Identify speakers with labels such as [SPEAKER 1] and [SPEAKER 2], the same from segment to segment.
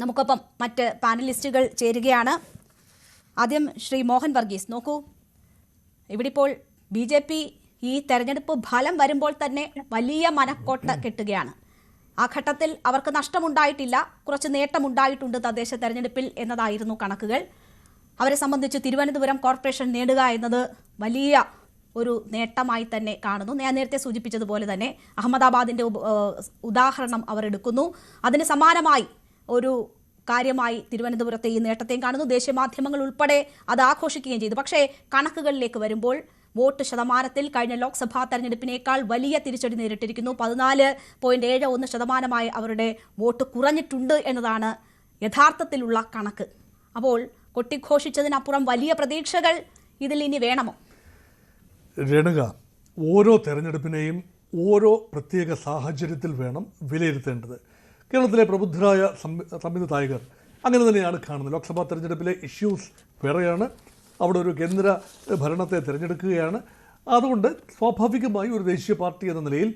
[SPEAKER 1] നമുക്കൊപ്പം മറ്റ് പാനലിസ്റ്റുകൾ ചേരുകയാണ്. ആദ്യം ശ്രീ മോഹൻ വർഗീസ്. നോക്കൂ, ഇവിടെ ഇപ്പോൾ BJP ഈ തെരഞ്ഞെടുപ്പ് ഫലം വരുമ്പോൾ തന്നെ വലിയ മനക്കോട്ട കെട്ടുകയാണ്. ആ ഘട്ടത്തിൽ അവർക്ക് നഷ്ടമുണ്ടായിട്ടില്ല, കുറച്ച് നേട്ടമുണ്ടായിട്ടുണ്ട് തദ്ദേശ തെരഞ്ഞെടുപ്പിൽ എന്നതായിരുന്നു കണക്കുകൾ. അവരെ സംബന്ധിച്ച് തിരുവനന്തപുരം കോർപ്പറേഷൻ നേടുക എന്നത് വലിയ ഒരു നേട്ടമായി തന്നെ കാണുന്നു. ഞാൻ നേരത്തെ സൂചിപ്പിച്ചതുപോലെ തന്നെ അഹമ്മദാബാദിൻ്റെ ഉദാഹരണം അവർ എടുക്കുന്നു. അതിന് സമാനമായി ഒരു കാര്യമായി തിരുവനന്തപുരത്തെ ഈ നേട്ടത്തെയും കാണുന്നു. ദേശീയ മാധ്യമങ്ങൾ ഉൾപ്പെടെ അത് ആഘോഷിക്കുകയും ചെയ്തു. പക്ഷേ കണക്കുകളിലേക്ക് വരുമ്പോൾ വോട്ട് ശതമാനത്തിൽ കഴിഞ്ഞ ലോക്സഭാ തെരഞ്ഞെടുപ്പിനേക്കാൾ വലിയ തിരിച്ചടി നേരിട്ടിരിക്കുന്നു. 14.71% അവരുടെ വോട്ട് കുറഞ്ഞിട്ടുണ്ട് എന്നതാണ് യഥാർത്ഥത്തിലുള്ള കണക്ക്. അപ്പോൾ കൊട്ടിഘോഷിച്ചതിനപ്പുറം വലിയ പ്രതീക്ഷകൾ ഇതിൽ ഇനി വേണമോ?
[SPEAKER 2] രേണുക, ഓരോ തെരഞ്ഞെടുപ്പിനെയും ഓരോ പ്രത്യേക സാഹചര്യത്തിൽ വേണം വിലയിരുത്തേണ്ടത്. കേരളത്തിലെ പ്രബുദ്ധരായ സംവിധായകർ അങ്ങനെ തന്നെയാണ് കാണുന്നത്. ലോക്സഭാ തെരഞ്ഞെടുപ്പിലെ ഇഷ്യൂസ് വേറെയാണ്, അവിടെ ഒരു കേന്ദ്ര ഭരണത്തെ തിരഞ്ഞെടുക്കുകയാണ്. അതുകൊണ്ട് സ്വാഭാവികമായി ഒരു ദേശീയ പാർട്ടി എന്ന നിലയിൽ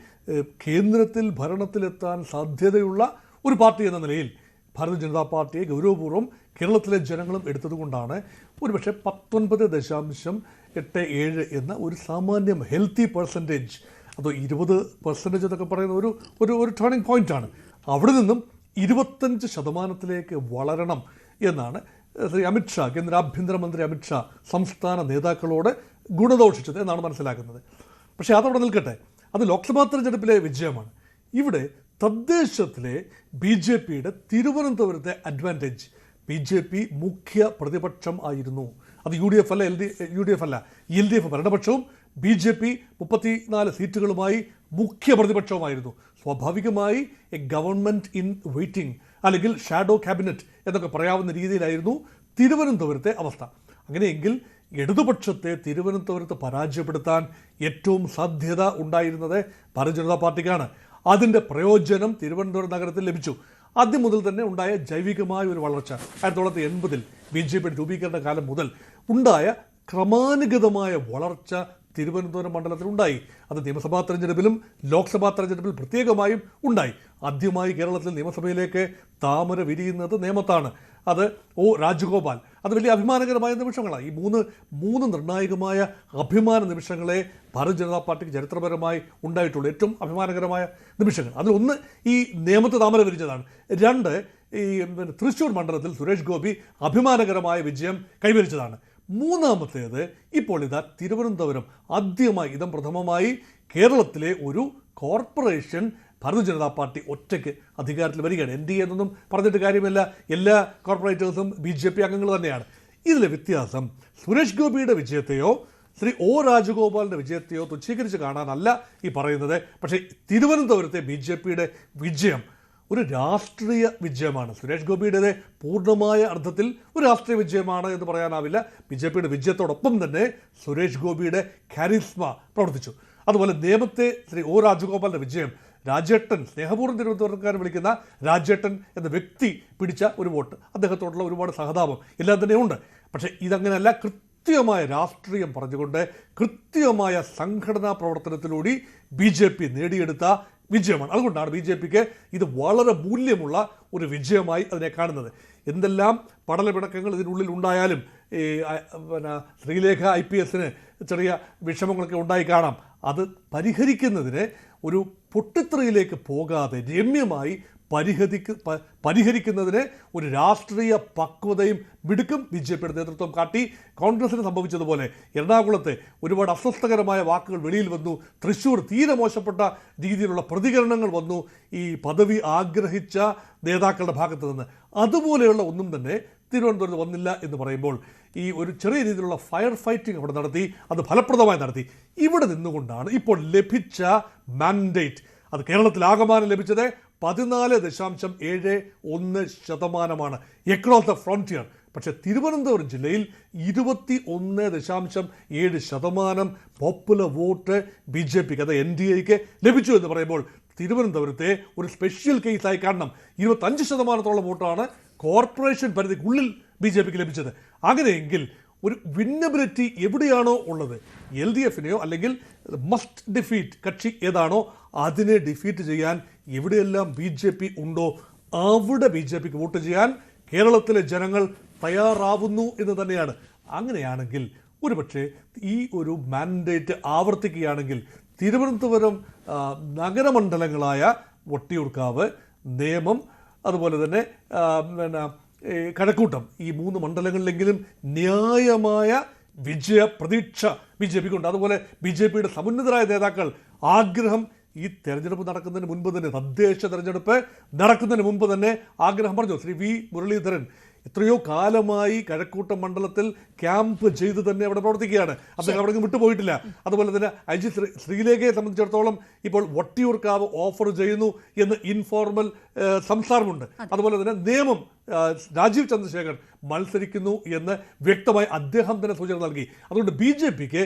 [SPEAKER 2] കേന്ദ്രത്തിൽ ഭരണത്തിലെത്താൻ സാധ്യതയുള്ള ഒരു പാർട്ടി എന്ന നിലയിൽ ഭാരതീയ ജനതാ പാർട്ടിയെ ഗൗരവപൂർവ്വം കേരളത്തിലെ ജനങ്ങളും എടുത്തതുകൊണ്ടാണ് ഒരുപക്ഷെ 19.87 എന്ന ഒരു സാമാന്യം ഹെൽത്തി പെർസെൻറ്റേജ്, അതോ 20% എന്നൊക്കെ പറയുന്ന ഒരു ടേണിംഗ് പോയിൻ്റാണ്. അവിടെ നിന്നും 25% വളരണം എന്നാണ് ശ്രീ അമിത്ഷാ, കേന്ദ്ര ആഭ്യന്തരമന്ത്രി അമിത്ഷാ സംസ്ഥാന നേതാക്കളോട് ഗുണദോഷിച്ചത് എന്നാണ് മനസ്സിലാക്കുന്നത്. പക്ഷേ അതവിടെ നിൽക്കട്ടെ, അത് ലോക്സഭാ തെരഞ്ഞെടുപ്പിലെ വിജയമാണ്. ഇവിടെ തദ്ദേശത്തിലെ BJPയുടെ തിരുവനന്തപുരത്തെ അഡ്വാൻറ്റേജ്, BJP മുഖ്യ പ്രതിപക്ഷം ആയിരുന്നു. അത് UDF അല്ല, LDF ഭരണപക്ഷവും BJP 34 സീറ്റുകളുമായി മുഖ്യ പ്രതിപക്ഷവുമായിരുന്നു. സ്വാഭാവികമായി എ ഗവൺമെൻറ് ഇൻ വെയിറ്റിംഗ് അല്ലെങ്കിൽ ഷാഡോ ക്യാബിനറ്റ് എന്നൊക്കെ പറയാവുന്ന രീതിയിലായിരുന്നു തിരുവനന്തപുരത്തെ അവസ്ഥ. അങ്ങനെയെങ്കിൽ ഇടതുപക്ഷത്തെ തിരുവനന്തപുരത്ത് പരാജയപ്പെടുത്താൻ ഏറ്റവും സാധ്യത ഉണ്ടായിരുന്നത് ഭാരതീയ ജനതാ പാർട്ടിക്കാണ്. അതിൻ്റെ പ്രയോജനം തിരുവനന്തപുരം നഗരത്തിൽ ലഭിച്ചു. ആദ്യം മുതൽ തന്നെ ഉണ്ടായ ജൈവികമായ ഒരു വളർച്ച 1980 BJP രൂപീകരണ കാലം മുതൽ ഉണ്ടായ ക്രമാനുഗതമായ വളർച്ച തിരുവനന്തപുരം മണ്ഡലത്തിൽ ഉണ്ടായി. അത് നിയമസഭാ തെരഞ്ഞെടുപ്പിലും ലോക്സഭാ തെരഞ്ഞെടുപ്പിൽ പ്രത്യേകമായും ഉണ്ടായി. ആദ്യമായി കേരളത്തിൽ നിയമസഭയിലേക്ക് താമര വിരിയുന്നത് നേമത്താണ്. അത് രാജഗോപാൽ, അത് വലിയ അഭിമാനകരമായ നിമിഷങ്ങളാണ്. ഈ മൂന്ന് നിർണായകമായ അഭിമാന നിമിഷങ്ങളെ ഭാരതീയ ജനതാ പാർട്ടിക്ക് ചരിത്രപരമായി ഉണ്ടായിട്ടുള്ള ഏറ്റവും അഭിമാനകരമായ നിമിഷങ്ങൾ. അതിലൊന്ന് ഈ നേമത്ത് താമര വിരിച്ചതാണ്. 2 ഈ തൃശ്ശൂർ മണ്ഡലത്തിൽ സുരേഷ് ഗോപി അഭിമാനകരമായ വിജയം കൈവരിച്ചതാണ്. മൂന്നാമത്തേത് ഇപ്പോൾ ഇതാ തിരുവനന്തപുരം ആദ്യമായി പ്രഥമമായി കേരളത്തിലെ ഒരു കോർപ്പറേഷൻ ഭാരതീയ ജനതാ പാർട്ടി ഒറ്റയ്ക്ക് അധികാരത്തിൽ വരികയാണ്. NDA എന്നൊന്നും പറഞ്ഞിട്ട് കാര്യമില്ല, എല്ലാ കോർപ്പറേറ്റേഴ്സും BJP അംഗങ്ങൾ തന്നെയാണ്. ഇതിലെ വ്യത്യാസം സുരേഷ് ഗോപിയുടെ വിജയത്തെയോ ശ്രീ രാജഗോപാലിൻ്റെ വിജയത്തെയോ തുച്ഛീകരിച്ച് കാണാനല്ല ഈ പറയുന്നത്. പക്ഷേ തിരുവനന്തപുരത്തെ BJPയുടെ വിജയം ഒരു രാഷ്ട്രീയ വിജയമാണ്. സുരേഷ് ഗോപിയുടേത് പൂർണ്ണമായ അർത്ഥത്തിൽ ഒരു രാഷ്ട്രീയ വിജയമാണ് എന്ന് പറയാനാവില്ല. BJPയുടെ വിജയത്തോടൊപ്പം തന്നെ സുരേഷ് ഗോപിയുടെ കാരിസ്മ പ്രവർത്തിച്ചു. അതുപോലെ നേമത്തെ ശ്രീ രാജഗോപാലിൻ്റെ വിജയം, രാജേട്ടൻ, സ്നേഹപൂർവ്വം തിരുവനന്തപുരക്കാർ വിളിക്കുന്ന രാജേട്ടൻ എന്ന വ്യക്തി പിടിച്ച ഒരു വോട്ട്, അദ്ദേഹത്തോടുള്ള ഒരുപാട് സഹതാപം എല്ലാം തന്നെ ഉണ്ട്. പക്ഷേ ഇതങ്ങനെയല്ല, കൃത്യമായ രാഷ്ട്രീയം പറഞ്ഞുകൊണ്ട് കൃത്യമായ സംഘടനാ പ്രവർത്തനത്തിലൂടെ BJP നേടിയെടുത്ത വിജയമാണ്. അതുകൊണ്ടാണ് BJPക്ക് ഇത് വളരെ മൂല്യമുള്ള ഒരു വിജയമായി അതിനെ കാണുന്നത്. എന്തെല്ലാം പടലപിണക്കങ്ങൾ ഇതിനുള്ളിൽ ഉണ്ടായാലും ശ്രീലേഖ IPSന് ചെറിയ വിഷമങ്ങളൊക്കെ ഉണ്ടായി കാണാം. അത് പരിഹരിക്കുന്നതിന് ഒരു പൊട്ടിത്തെറിയിലേക്ക് പോകാതെ രമ്യമായി പരിഹരിക്കുന്നതിന് ഒരു രാഷ്ട്രീയ പക്വതയും മിടുക്കും BJPയുടെ നേതൃത്വം കാട്ടി. കോൺഗ്രസിന് സംഭവിച്ചതുപോലെ എറണാകുളത്തെ ഒരുപാട് അസ്വസ്ഥകരമായ വാക്കുകൾ വെളിയിൽ വന്നു. തൃശ്ശൂർ തീരെ മോശപ്പെട്ട രീതിയിലുള്ള പ്രതികരണങ്ങൾ വന്നു ഈ പദവി ആഗ്രഹിച്ച നേതാക്കളുടെ ഭാഗത്ത് നിന്ന്. അതുപോലെയുള്ള ഒന്നും തന്നെ തിരുവനന്തപുരത്ത് വന്നില്ല എന്ന് പറയുമ്പോൾ ഈ ഒരു ചെറിയ രീതിയിലുള്ള ഫയർ ഫൈറ്റിംഗ് അവിടെ നടത്തി, അത് ഫലപ്രദമായി നടത്തി. ഇവിടെ നിന്നുകൊണ്ടാണ് ഇപ്പോൾ ലഭിച്ച മാൻഡേറ്റ്, അത് കേരളത്തിലാകമാനം ലഭിച്ചത് 14.71% എക്രോസ് ദ ഫ്രോണ്ടിയർ. പക്ഷേ തിരുവനന്തപുരം ജില്ലയിൽ 21.7% പോപ്പുലർ വോട്ട് BJPക്ക്, അത് NDAക്ക് ലഭിച്ചു എന്ന് പറയുമ്പോൾ തിരുവനന്തപുരത്തെ ഒരു സ്പെഷ്യൽ കേസായി കാണണം. 25% വോട്ടാണ് കോർപ്പറേഷൻ പരിധിക്കുള്ളിൽ BJPക്ക് ലഭിച്ചത്. അങ്ങനെയെങ്കിൽ ഒരു വിന്നബിലിറ്റി എവിടെയാണോ ഉള്ളത്, LDFനെയോ അല്ലെങ്കിൽ മസ്റ്റ് ഡിഫീറ്റ് കക്ഷി ഏതാണോ അതിനെ ഡിഫീറ്റ് ചെയ്യാൻ എവിടെയെല്ലാം BJP ഉണ്ടോ അവിടെ BJP ക്ക് വോട്ട് ചെയ്യാൻ കേരളത്തിലെ ജനങ്ങൾ തയ്യാറാവുന്നു എന്ന് തന്നെയാണ്. അങ്ങനെയാണെങ്കിൽ ഒരുപക്ഷെ ഈ ഒരു മാൻഡേറ്റ് ആവർത്തിക്കുകയാണെങ്കിൽ തിരുവനന്തപുരം നഗരമണ്ഡലങ്ങളായ വട്ടിയൂർക്കാവ്, നേമം, അതുപോലെ തന്നെ കഴക്കൂട്ടം, ഈ 3 മണ്ഡലങ്ങളിലെങ്കിലും ന്യായമായ വിജയ പ്രതീക്ഷ BJPക്കുണ്ട്. അതുപോലെ BJPയുടെ സമുന്നതരായ നേതാക്കൾ ആഗ്രഹം ഈ തെരഞ്ഞെടുപ്പ് നടക്കുന്നതിന് മുൻപ് തന്നെ, തദ്ദേശ തെരഞ്ഞെടുപ്പ് നടക്കുന്നതിന് മുമ്പ് തന്നെ ആഗ്രഹം പറഞ്ഞു. ശ്രീ വി മുരളീധരൻ എത്രയോ കാലമായി കഴക്കൂട്ടം മണ്ഡലത്തിൽ ക്യാമ്പ് ചെയ്ത് തന്നെ അവിടെ പ്രവർത്തിക്കുകയാണ്. അദ്ദേഹം അവിടെ വിട്ടുപോയിട്ടില്ല. അതുപോലെ തന്നെ IG ശ്രീലേഖയെ സംബന്ധിച്ചിടത്തോളം ഇപ്പോൾ വട്ടിയൂർക്കാവ് ഓഫർ ചെയ്യുന്നു എന്ന് ഇൻഫോർമൽ സംസാരമുണ്ട്. അതുപോലെ തന്നെ നിയമം രാജീവ് ചന്ദ്രശേഖർ മത്സരിക്കുന്നു എന്ന് വ്യക്തമായി അദ്ദേഹം തന്നെ സൂചന നൽകി. അതുകൊണ്ട് BJPക്ക്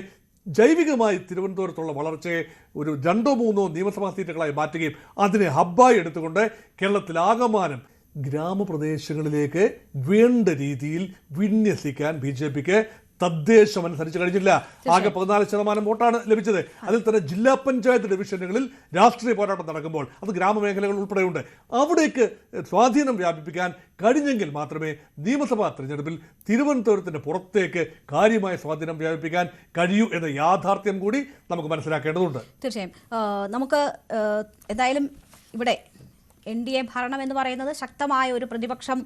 [SPEAKER 2] ജൈവികമായി തിരുവനന്തപുരത്തുള്ള വളർച്ചയെ ഒരു 2-3 നിയമസഭാ സീറ്റുകളായി മാറ്റുകയും അതിനെ ഹബ്ബായി എടുത്തുകൊണ്ട് കേരളത്തിലാകമാനം ഗ്രാമപ്രദേശങ്ങളിലേക്ക് വേണ്ട രീതിയിൽ വിന്യസിക്കാൻ BJPക്ക് തദ്ദേശം അനുസരിച്ച് കഴിഞ്ഞില്ല. ആകെ 14% വോട്ടാണ് ലഭിച്ചത്. അതിൽ തന്നെ ജില്ലാ പഞ്ചായത്ത് ഡിവിഷനുകളിൽ രാഷ്ട്രീയ പോരാട്ടം നടക്കുമ്പോൾ അത് ഗ്രാമമേഖലകൾ ഉൾപ്പെടെയുണ്ട്. അവിടേക്ക് സ്വാധീനം വ്യാപിപ്പിക്കാൻ കഴിഞ്ഞെങ്കിൽ മാത്രമേ നിയമസഭാ തെരഞ്ഞെടുപ്പിൽ തിരുവനന്തപുരത്തിൻ്റെ പുറത്തേക്ക് കാര്യമായ സ്വാധീനം വ്യാപിപ്പിക്കാൻ കഴിയൂ എന്ന യാഥാർത്ഥ്യം കൂടി നമുക്ക് മനസ്സിലാക്കേണ്ടതുണ്ട്.
[SPEAKER 1] തീർച്ചയായും നമുക്ക് എന്തായാലും ഇവിടെ NDA ഭരണം എന്ന് പറയുന്നത് ശക്തമായ ഒരു പ്രതിപക്ഷം